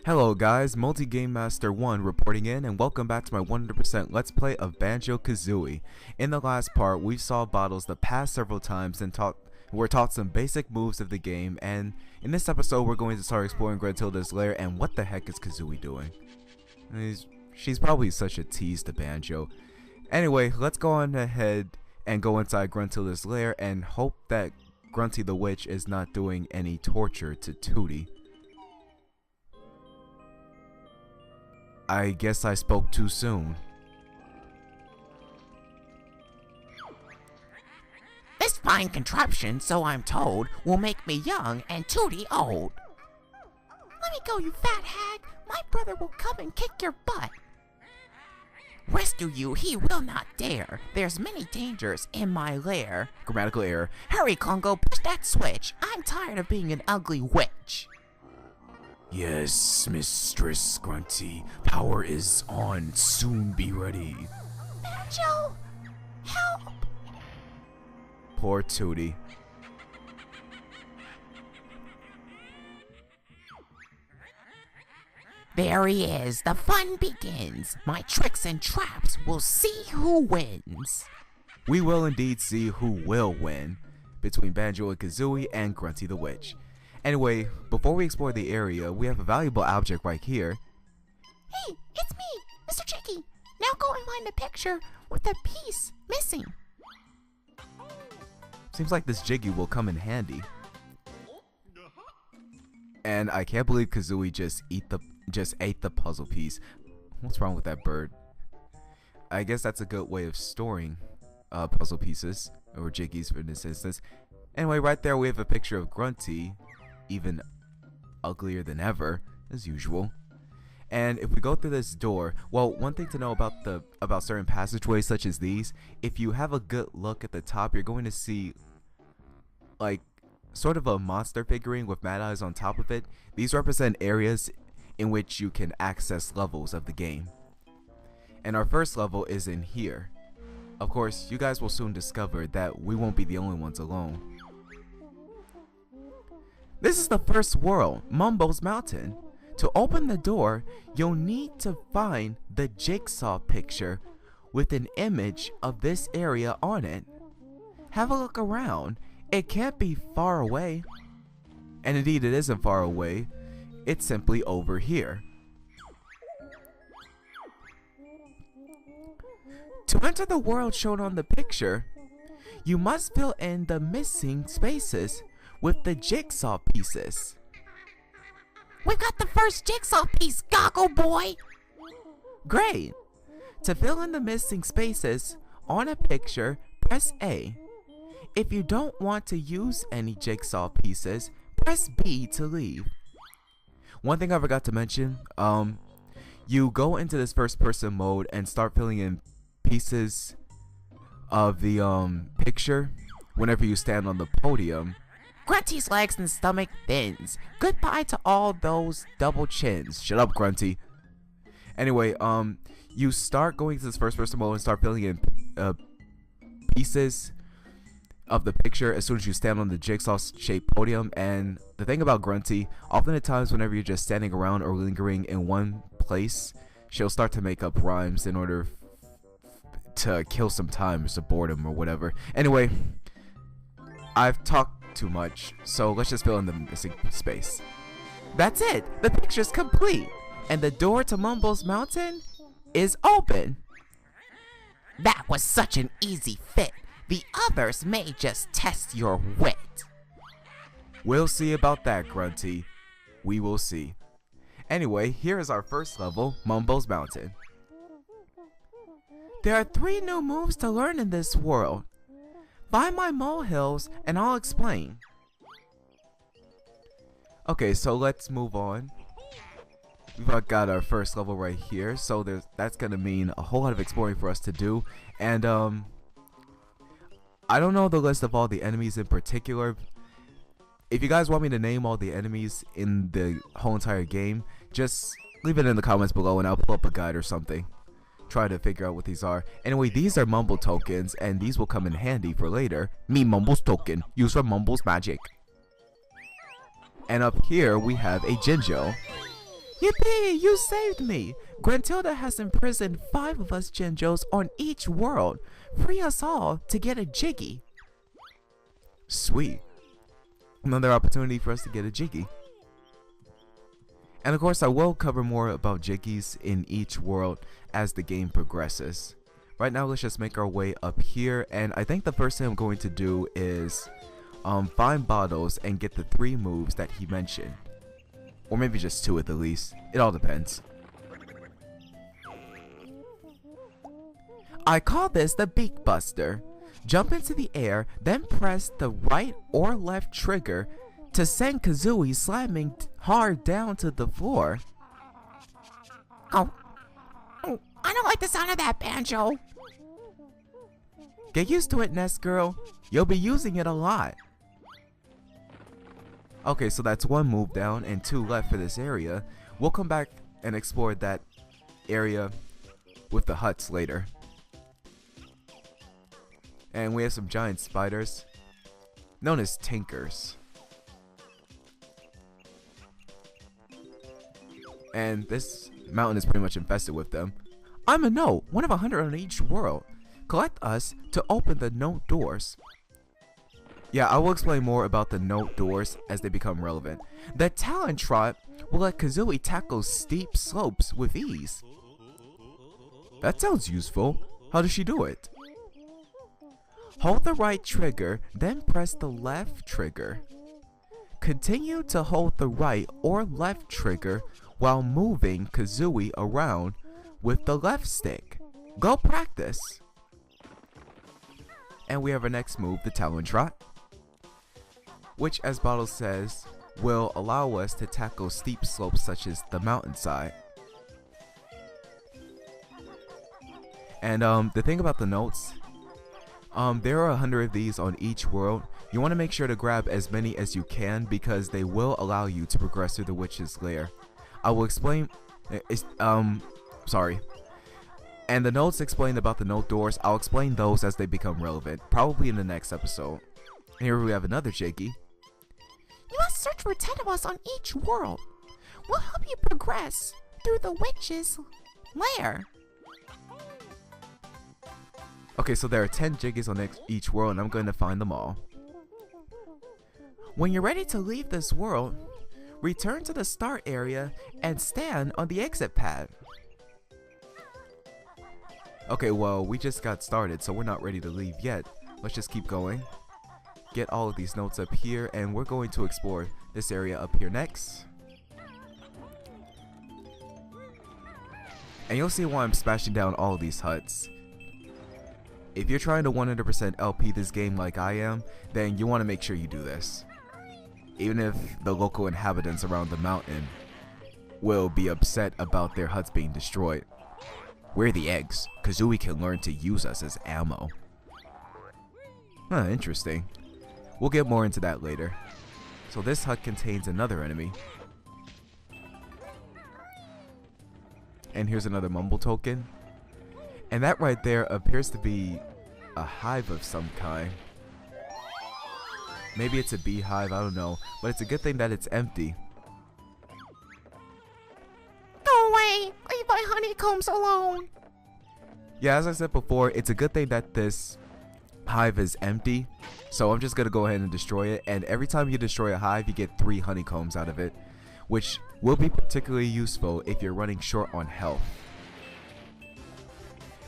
Hello guys, Multi-Game Master 1 reporting in, and welcome back to my 100% Let's Play of Banjo-Kazooie. In the last part, we saw Bottles the past several times and were taught some basic moves of the game, and in this episode we're going to start exploring Gruntilda's lair. And what the heck is Kazooie doing? She's probably such a tease to Banjo. Anyway, let's go on ahead and go inside Gruntilda's lair and hope that Grunty the Witch is not doing any torture to Tooty. I guess I spoke too soon. This fine contraption, so I'm told, will make me young and Tooty old. Let me go, you fat hag. My brother will come and kick your butt. Rescue you he will not dare. There's many dangers in my lair. Grammatical error. Hurry, Congo, push that switch. I'm tired of being an ugly witch. Yes, Mistress Grunty. Power is on. Soon be ready. Banjo, help! Poor Tooty. There he is. The fun begins. My tricks and traps will see who wins. We will indeed see who will win between Banjo and Kazooie and Grunty the Witch. Anyway, before we explore the area, we have a valuable object right here. Hey, it's me, Mr. Chicky. Now go and find a picture with a piece missing. Seems like this Jiggy will come in handy. And I can't believe Kazooie just ate the puzzle piece. What's wrong with that bird? I guess that's a good way of storing puzzle pieces, or Jiggies for this instance. Anyway, right there we have a picture of Grunty, even uglier than ever, as usual. And if we go through this door, well, one thing to know about certain passageways such as these, if you have a good look at the top, you're going to see like sort of a monster figurine with mad eyes on top of it. These represent areas in which you can access levels of the game. And our first level is in here. Of course, you guys will soon discover that we won't be the only ones alone. This is the first world, Mumbo's Mountain. To open the door, you'll need to find the jigsaw picture with an image of this area on it. Have a look around. It can't be far away. And indeed, it isn't far away. It's simply over here. To enter the world shown on the picture, you must fill in the missing spaces with the jigsaw pieces. We've got the first jigsaw piece, Goggle Boy! Great! To fill in the missing spaces on a picture, press A. If you don't want to use any jigsaw pieces, press B to leave. One thing I forgot to mention, you go into this first person mode and start filling in pieces of the picture whenever you stand on the podium. Grunty's legs and stomach thins. Goodbye to all those double chins. Shut up, Grunty. Anyway, you start going to this first person mode and start filling in pieces of the picture as soon as you stand on the jigsaw shaped podium. And the thing about Grunty, often at times whenever you're just standing around or lingering in one place, she'll start to make up rhymes in order to kill some time or some boredom or whatever. Anyway, I've talked too much, so let's just fill in the missing space. That's it! The picture's complete! And the door to Mumbo's Mountain is open! That was such an easy fit. The others may just test your wit. We'll see about that, Grunty. We will see. Anyway, here is our first level, Mumbo's Mountain. There are 3 new moves to learn in this world. Find my molehills and I'll explain. Okay, so let's move on. We've got our first level right here, so that's gonna mean a whole lot of exploring for us to do. And I don't know the list of all the enemies in particular. If you guys want me to name all the enemies in the whole entire game, just leave it in the comments below and I'll pull up a guide or something. Try to figure out what these are. Anyway, these are Mumbo tokens, and these will come in handy for later. Me Mumbo's token, used for Mumbo's magic. And up here we have a Jinjo. Yippee! You saved me! Grantilda has imprisoned 5 of us Jinjos on each world. Free us all to get a Jiggy. Sweet. Another opportunity for us to get a Jiggy. And of course, I will cover more about Jiggies in each world as the game progresses. Right now, let's just make our way up here, and I think the first thing I'm going to do is find bottles and get the 3 moves that he mentioned. Or maybe just 2 at the least. It all depends. I call this the Beak Buster. Jump into the air, then press the right or left trigger to send Kazooie slamming hard down to the floor. Oh, I don't like the sound of that, Banjo. Get used to it, Nest Girl. You'll be using it a lot. Okay, so that's 1 move down and 2 left for this area. We'll come back and explore that area with the huts later. And we have some giant spiders, known as Tinkers. And this mountain is pretty much infested with them. I'm a note, 1 of 100 on each world. Collect us to open the note doors. Yeah, I will explain more about the note doors as they become relevant. The Talon Trot will let Kazooie tackle steep slopes with ease. That sounds useful. How does she do it? Hold the right trigger, then press the left trigger. Continue to hold the right or left trigger while moving Kazooie around with the left stick. Go practice. And we have our next move, the Talon Trot, which, as Bottle says, will allow us to tackle steep slopes such as the mountainside. And the thing about the notes, there are 100 of these on each world. You want to make sure to grab as many as you can because they will allow you to progress through the witch's lair. I will explain, sorry. And the notes explained about the note doors, I'll explain those as they become relevant, probably in the next episode. Here we have another Jiggy. You must search for 10 of us on each world. We'll help you progress through the witch's lair. Okay, so there are 10 Jiggies on each world, and I'm going to find them all. When you're ready to leave this world, return to the start area and stand on the exit pad. Okay, well, we just got started, so we're not ready to leave yet. Let's just keep going. Get all of these notes up here, and we're going to explore this area up here next. And you'll see why I'm smashing down all of these huts. If you're trying to 100% LP this game like I am, then you want to make sure you do this. Even if the local inhabitants around the mountain will be upset about their huts being destroyed. We're the eggs. Kazooie can learn to use us as ammo. Huh, interesting. We'll get more into that later. So this hut contains another enemy. And here's another Mumbo token. And that right there appears to be a hive of some kind. Maybe it's a beehive, I don't know. But it's a good thing that it's empty. Go away! Leave my honeycombs alone! Yeah, as I said before, it's a good thing that this hive is empty. So I'm just going to go ahead and destroy it. And every time you destroy a hive, you get 3 honeycombs out of it. Which will be particularly useful if you're running short on health.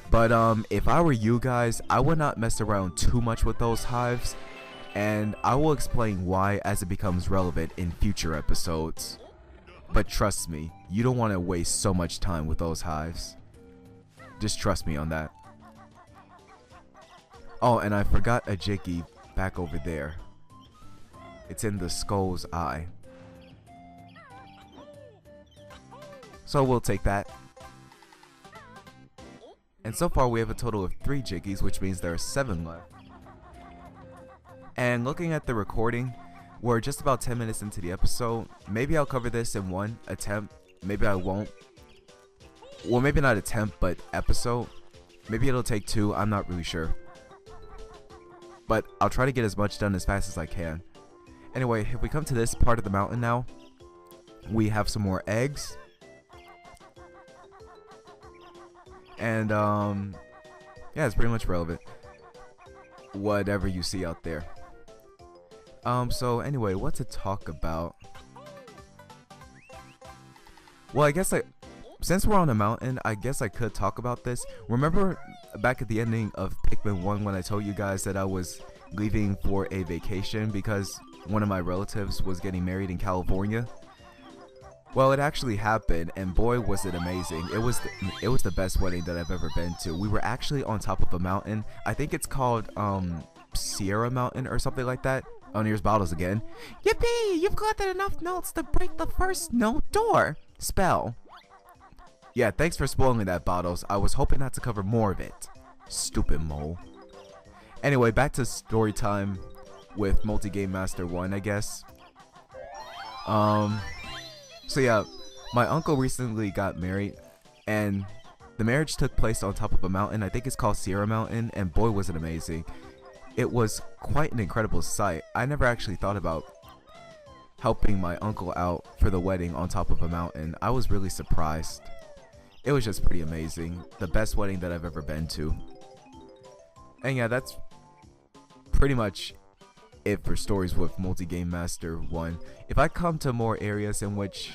But if I were you guys, I would not mess around too much with those hives. And I will explain why as it becomes relevant in future episodes. But trust me, you don't want to waste so much time with those hives. Just trust me on that. Oh, and I forgot a Jiggy back over there. It's in the skull's eye. So we'll take that. And so far we have a total of 3 Jiggies, which means there are 7 left. And looking at the recording, we're just about 10 minutes into the episode. Maybe I'll cover this in one attempt. Maybe I won't. Well, maybe not attempt, but episode. Maybe it'll take 2. I'm not really sure. But I'll try to get as much done as fast as I can. Anyway, if we come to this part of the mountain now, we have some more eggs. And yeah, it's pretty much relevant. Whatever you see out there. So anyway, what to talk about? Well, I guess since we're on a mountain, I guess I could talk about this. Remember back at the ending of Pikmin 1 when I told you guys that I was leaving for a vacation because one of my relatives was getting married in California? Well, it actually happened, and boy was it amazing. It was the best wedding that I've ever been to. We were actually on top of a mountain. I think it's called Sierra Mountain or something like that. Oh, and here's Bottles again. Yippee! You've collected enough notes to break the first note door. Spell. Yeah, thanks for spoiling that, Bottles. I was hoping not to cover more of it. Stupid mole. Anyway, back to story time with Multi-Game Master 1, I guess. So yeah, my uncle recently got married, and the marriage took place on top of a mountain. I think it's called Sierra Mountain, and boy was it amazing. It was quite an incredible sight. I never actually thought about helping my uncle out for the wedding on top of a mountain. I was really surprised. It was just pretty amazing. The best wedding that I've ever been to. And yeah, that's pretty much it for stories with Multi-Game Master 1. If I come to more areas in which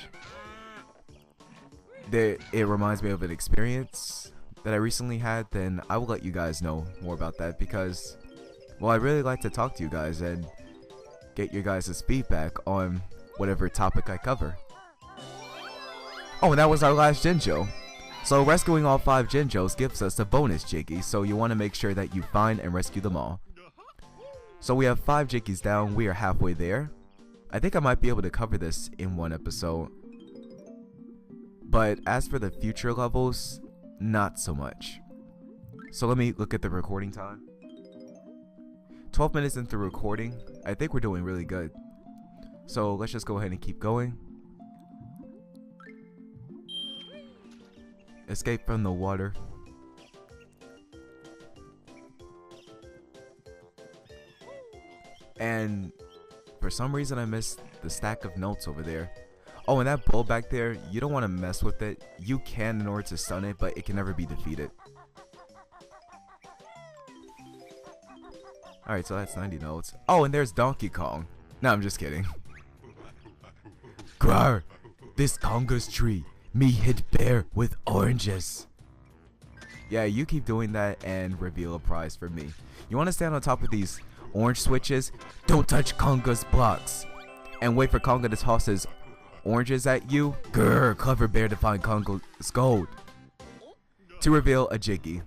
it reminds me of an experience that I recently had, then I will let you guys know more about that, because, well, I really like to talk to you guys and get your guys' feedback on whatever topic I cover. Oh, and that was our last Jinjo. So rescuing all 5 Jinjos gives us a bonus Jiggy, so you want to make sure that you find and rescue them all. So we have 5 Jiggies down, we are halfway there. I think I might be able to cover this in one episode. But as for the future levels, not so much. So let me look at the recording time. 12 minutes into recording, I think we're doing really good. So let's just go ahead and keep going. Escape from the water. And for some reason I missed the stack of notes over there. Oh, and that bull back there, you don't want to mess with it. You can in order to stun it, but it can never be defeated. Alright, so that's 90 notes. Oh, and there's Donkey Kong. No, I'm just kidding. Grar, this Conga's tree. Me hit bear with oranges. Yeah, you keep doing that and reveal a prize for me. You want to stand on top of these orange switches? Don't touch Conga's blocks. And wait for Conga to toss his oranges at you. Grr, clever bear to find Conga's gold. To reveal a Jiggy.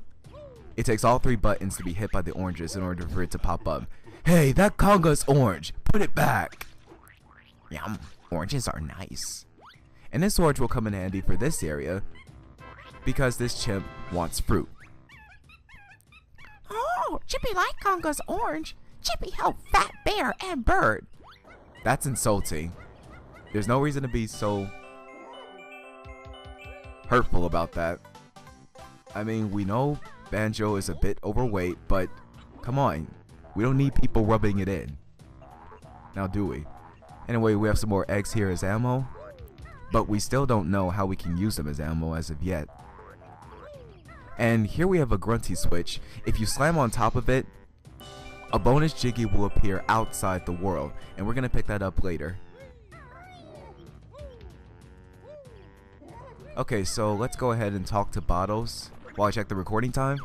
It takes all 3 buttons to be hit by the oranges in order for it to pop up. Hey, that Conga's orange. Put it back. Yum, oranges are nice. And this orange will come in handy for this area because this chimp wants fruit. Oh, Chippy like Conga's orange. Chippy helped Fat Bear and Bird. That's insulting. There's no reason to be so hurtful about that. I mean, we know Banjo is a bit overweight, but come on. We don't need people rubbing it in. Now do we? Anyway, we have some more eggs here as ammo. But we still don't know how we can use them as ammo as of yet. And here we have a Grunty switch. If you slam on top of it, a bonus Jiggy will appear outside the world. And we're going to pick that up later. Okay, so let's go ahead and talk to Bottles while I check the recording time.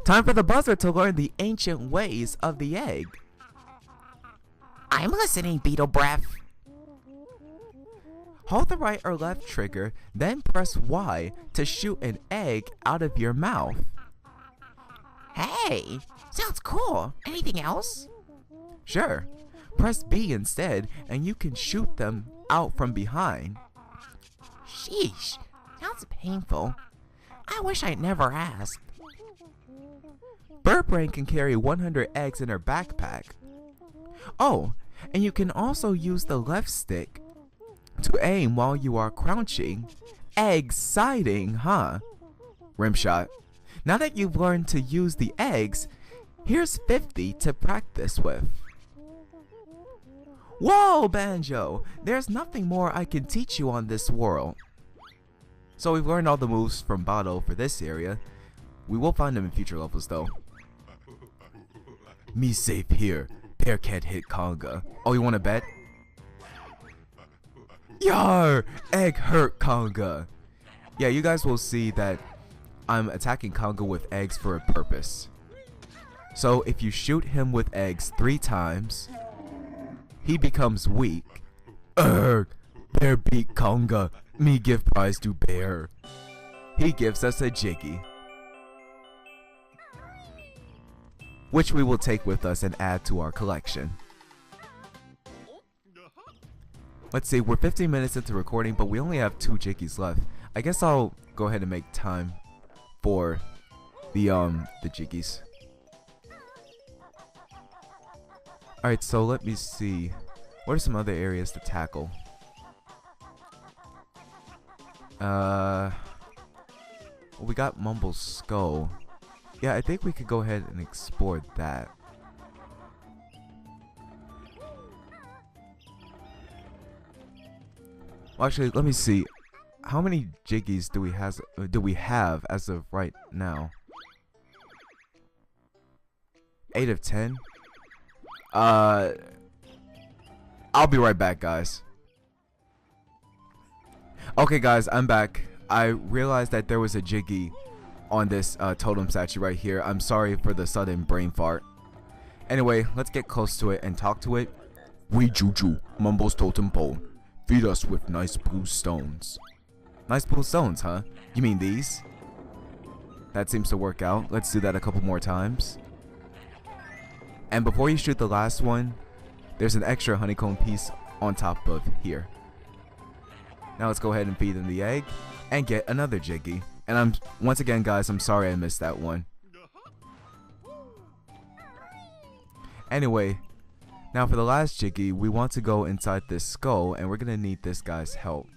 Time for the buzzer to learn the ancient ways of the egg. I'm listening, Beetle Breath. Hold the right or left trigger, then press Y to shoot an egg out of your mouth. Hey, sounds cool. Anything else? Sure. Press B instead, and you can shoot them out from behind. Sheesh, sounds painful. I wish I'd never asked. Bird Brain can carry 100 eggs in her backpack. Oh, and you can also use the left stick to aim while you are crouching. Exciting, huh? Rimshot. Now that you've learned to use the eggs, here's 50 to practice with. Whoa, Banjo! There's nothing more I can teach you on this world. So we've learned all the moves from Bottle for this area. We will find them in future levels though. Me safe here. Bear can't hit Conga. Oh, you wanna bet? Yar! Egg hurt Conga. Yeah, you guys will see that I'm attacking Conga with eggs for a purpose. So if you shoot him with eggs 3 times, he becomes weak. Bear beat Conga. Me give prize to Bear. He gives us a Jiggy, which we will take with us and add to our collection. Let's see, we're 15 minutes into recording, but we only have 2 Jiggies left. I guess I'll go ahead and make time for the Jiggies. Alright, so let me see. What are some other areas to tackle? Well, we got Mumbo's skull. Yeah, I think we could go ahead and explore that. Well, actually, let me see. How many Jiggies do we have as of right now? 8 of 10? I'll be right back, guys. Okay, guys, I'm back. I realized that there was a Jiggy on this totem statue right here. I'm sorry for the sudden brain fart. Anyway, let's get close to it and talk to it. We Juju, Mumbo's totem pole. Feed us with nice blue stones. Nice blue stones, huh? You mean these? That seems to work out. Let's do that a couple more times. And before you shoot the last one, there's an extra honeycomb piece on top of here. Now let's go ahead and feed them the egg and get another Jiggy. And once again, guys, I'm sorry I missed that one. Anyway, now for the last Jiggy, we want to go inside this skull, and we're gonna need this guy's help.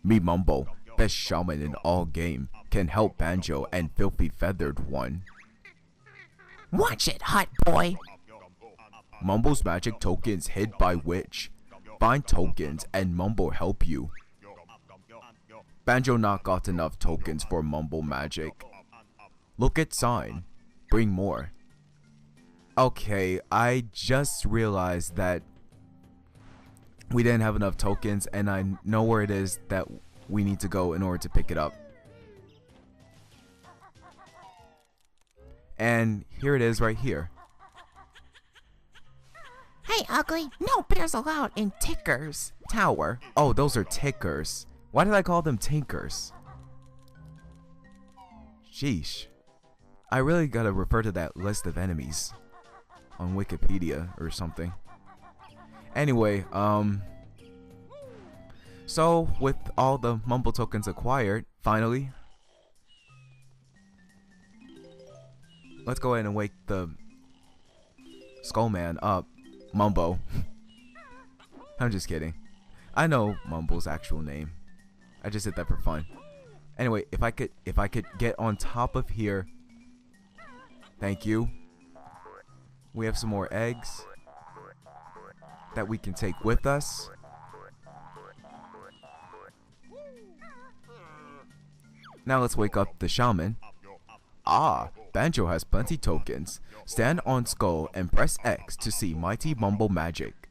Me Mumbo, best shaman in all game, can help Banjo and Filthy Feathered One. Watch it, hot boy. Mumbo's magic tokens hid by witch. Find tokens and Mumbo help you. Banjo not got enough tokens for Mumbo magic. Look at sign. Bring more. Okay, I just realized that we didn't have enough tokens, and I know where it is that we need to go in order to pick it up. And here it is right here. Hey, ugly, no bears allowed in Ticker's tower. Oh, those are tickers. Why did I call them tinkers? Sheesh. I really gotta refer to that list of enemies on Wikipedia or something. Anyway, so with all the Mumbo tokens acquired, finally, let's go ahead and wake the Skullman up. Mumbo. I'm just kidding. I know Mumbo's actual name. I just did that for fun. Anyway, if I could get on top of here. Thank you. We have some more eggs that we can take with us. Now let's wake up the shaman. Ah, Banjo has plenty tokens. Stand on skull and press X to see mighty Mumbo magic.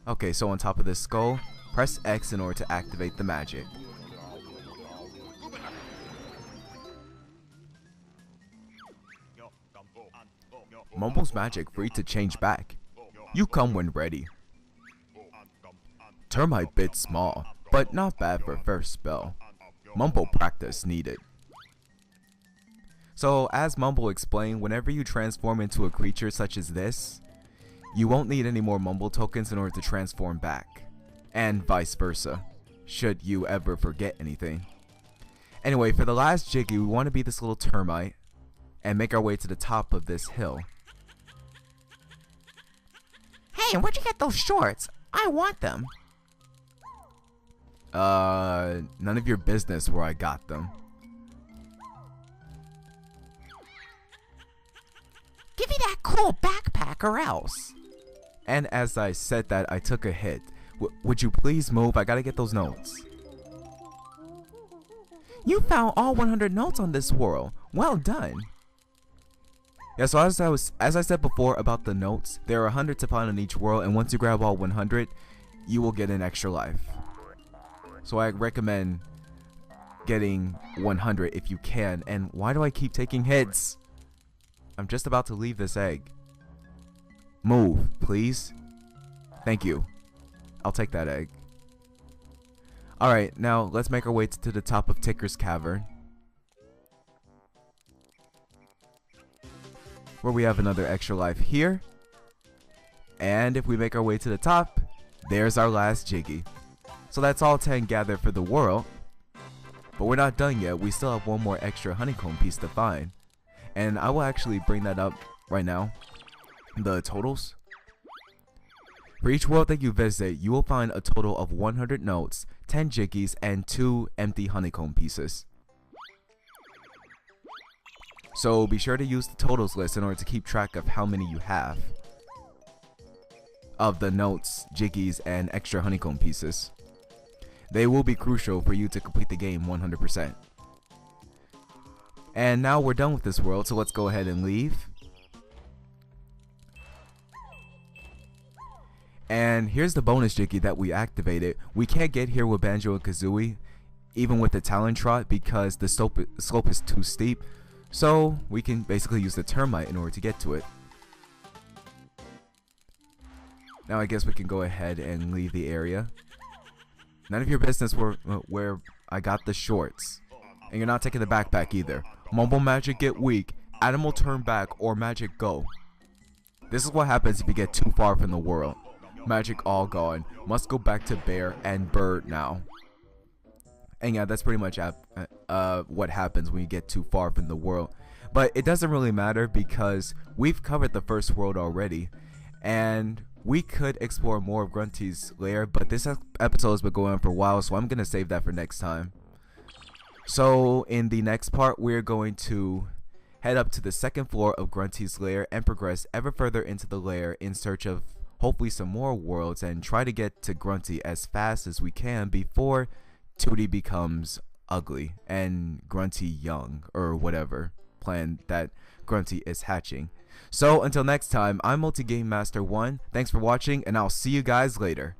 Okay, so on top of this skull, press X in order to activate the magic. Mumbo's magic free to change back. You come when ready. Termite bit small, but not bad for first spell. Mumbo practice needed. So, as Mumbo explained, whenever you transform into a creature such as this, you won't need any more Mumbo tokens in order to transform back. And vice versa, should you ever forget anything. Anyway, for the last Jiggy, we want to be this little termite and make our way to the top of this hill. Hey, where'd you get those shorts? I want them. None of your business where I got them. Give me that cool backpack or else. And as I said that, I took a hit, Would you please move? I gotta get those notes. You found all 100 notes on this world. Well done. Yeah, so as I said before about the notes, there are 100 to find on each world, and once you grab all 100, you will get an extra life. So I recommend getting 100 if you can. And why do I keep taking hits? I'm just about to leave this egg. Move, please. Thank you. I'll take that egg. Alright, now let's make our way to the top of Ticker's Cavern, where we have another extra life here. And if we make our way to the top, there's our last Jiggy. So that's all 10 gathered for the world. But we're not done yet. We still have one more extra honeycomb piece to find. And I will actually bring that up right now. The totals. For each world that you visit, you will find a total of 100 notes, 10 Jiggies, and 2 empty honeycomb pieces. So be sure to use the totals list in order to keep track of how many you have of the notes, Jiggies, and extra honeycomb pieces. They will be crucial for you to complete the game 100%. And now we're done with this world, so let's go ahead and leave. And here's the bonus Jiggy that we activated. We can't get here with Banjo and Kazooie, even with the Talon Trot, because the slope is too steep. So we can basically use the termite in order to get to it. Now I guess we can go ahead and leave the area. None of your business where I got the shorts. And you're not taking the backpack either. Mumbo magic get weak, animal turn back, or magic go. This is what happens if you get too far from the world. Magic all gone. Must go back to bear and bird now. And yeah, that's pretty much what happens when you get too far from the world. But it doesn't really matter because we've covered the first world already. And we could explore more of Grunty's lair, but this episode has been going on for a while, so I'm going to save that for next time. So in the next part, we're going to head up to the second floor of Grunty's lair and progress ever further into the lair in search of hopefully some more worlds and try to get to Grunty as fast as we can before Tooty becomes ugly and Grunty young, or whatever plan that Grunty is hatching. So until next time, I'm Multi Game Master 1. Thanks for watching, and I'll see you guys later.